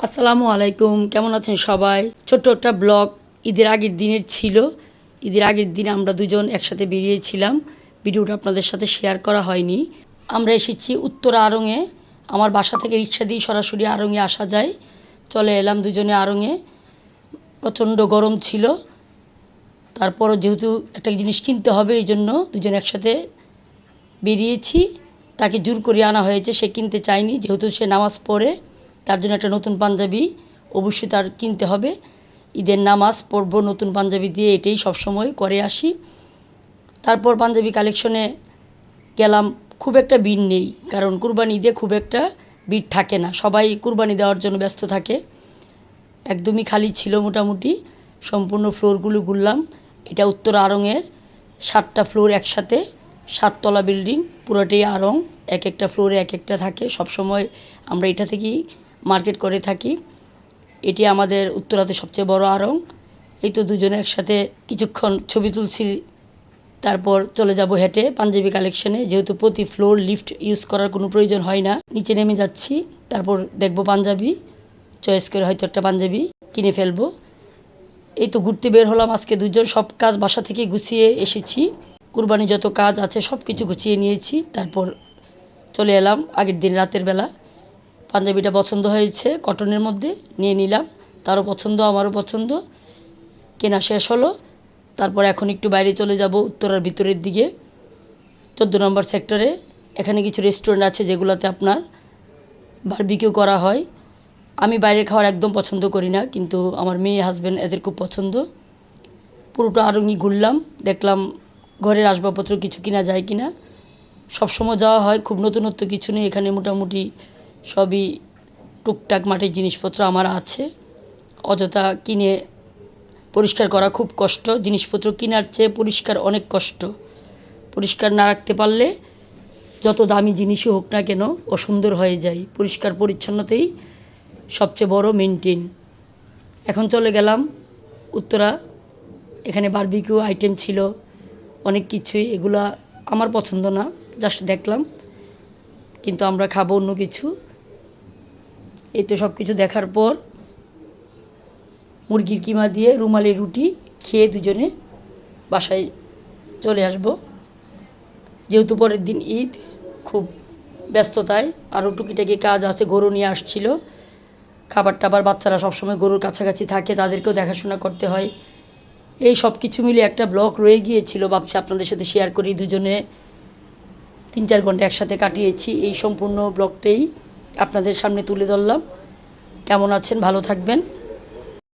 আসসালামু আলাইকুম, কেমন আছেন সবাই? ছোট্ট একটা ব্লগ ঈদের আগের দিনের ছিল। ঈদের আগের দিন আমরা দুজন একসাথে বেরিয়েছিলাম। ভিডিওটা আপনাদের সাথে শেয়ার করা হয়নি। আমরা এসেছি উত্তরা আড়ংয়ে। আমার বাসা থেকে রিক্সা দিয়ে সরাসরি আড়ংয়ে আসা যায়। চলে এলাম দুজনে আড়ংয়ে। প্রচণ্ড গরম ছিল, তারপরও যেহেতু একটা জিনিস কিনতে হবে এই জন্য দুজন একসাথে বেরিয়েছি। তাকে জোর করে আনা হয়েছে, সে কিনতে চায়নি। যেহেতু সে নামাজ পড়ে, তার জন্য একটা নতুন পাঞ্জাবি অবশ্যই তার কিনতে হবে। ঈদের নামাজ পড়ব নতুন পাঞ্জাবি দিয়ে, এটাই সবসময় করে আসি। তারপর পাঞ্জাবি কালেকশনে গেলাম। খুব একটা ভিড় নেই, কারণ কুরবানি ঈদে খুব একটা ভিড় থাকে না, সবাই কুরবানি দেওয়ার জন্য ব্যস্ত থাকে। একদমই খালি ছিল মোটামুটি। সম্পূর্ণ ফ্লোরগুলো ঘুরলাম। এটা উত্তর আড়ংয়ের 7টা ফ্লোর একসাথে, 7তলা বিল্ডিং, পুরোটাই আড়ং। এক একটা ফ্লোরে এক একটা থাকে। সবসময় আমরা এটা থেকেই মার্কেট করে থাকি। এটি আমাদের উত্তরাতে সবচেয়ে বড় আড়ং। এই তো দুজনে একসাথে কিছুক্ষণ ছবি তুলছি, তারপর চলে যাব হেঁটে পাঞ্জাবি কালেকশনে। যেহেতু প্রতি ফ্লোর লিফট ইউজ করার কোনো প্রয়োজন হয় না, নিচে নেমে যাচ্ছি। তারপর দেখব পাঞ্জাবি, চয়েস করে হয়তো একটা পাঞ্জাবি কিনে ফেলবো। এই তো ঘুরতে বের হলাম আজকে দুজন। সব কাজ বাসা থেকে গুছিয়ে এসেছি। কুরবানি যত কাজ আছে সব কিছু গুছিয়ে নিয়েছি। তারপর চলে এলাম আগের দিন রাতের বেলা। পাঞ্জাবিটা পছন্দ হয়েছে, কটনের মধ্যে নিয়ে নিলাম। তারও পছন্দ, আমারও পছন্দ। কেনা শেষ হলো। তারপর এখন একটু বাইরে চলে যাব উত্তরার ভিতরের দিকে, 14 নম্বর সেক্টরে। এখানে কিছু রেস্টুরেন্ট আছে যেগুলোতে আপনার বারবিকিউ করা হয়। আমি বাইরের খাবার একদম পছন্দ করি না, কিন্তু আমার মেয়ে হাজব্যান্ড এদের খুব পছন্দ। পুরোটা আড়ংই ঘুরলাম, দেখলাম ঘরের আসবাবপত্র কিছু কিনা যায় কিনা। সবসময় যাওয়া হয়, খুব নতুনত্ব কিছু নেই এখানে। মোটামুটি সবই টুকটাক মাটির জিনিসপত্র আমার আছে। অযথা কিনে পরিষ্কার করা খুব কষ্ট। জিনিসপত্র কেনার চেয়ে পরিষ্কার অনেক কষ্ট। পরিষ্কার না রাখতে পারলে যত দামি জিনিসই হোক না কেন অসুন্দর হয়ে যায়। পরিষ্কার পরিচ্ছন্নতাই সবচেয়ে বড় মেনটেন। এখন চলে গেলাম উত্তরা। এখানে বারবিকিউ আইটেম ছিল অনেক কিছুই, এগুলা আমার পছন্দ না, জাস্ট দেখলাম। কিন্তু আমরা খাবো অন্য কিছু। এই তো সব কিছু দেখার পর মুরগির কিমা দিয়ে রুমালি রুটি খেয়ে দুজনে বাসায় চলে আসব। যেহেতু পরের দিন ঈদ, খুব ব্যস্ততায় আরও টুকিটাকি কাজ আছে। গরু নিয়ে আসছিল, খাবার টাবার, বাচ্চারা সবসময় গরুর কাছাকাছি থাকে, তাদেরকেও দেখাশোনা করতে হয়। এই সব কিছু মিলে একটা ব্লগ রয়ে গিয়েছিল, ভাবছি আপনাদের সাথে শেয়ার করি। দুজনে 3-4 ঘন্টা একসাথে কাটিয়েছি। এই সম্পূর্ণ ব্লগটাই আপনাদের সামনে তুলে ধরলাম। কেমন আছেন? ভালো থাকবেন।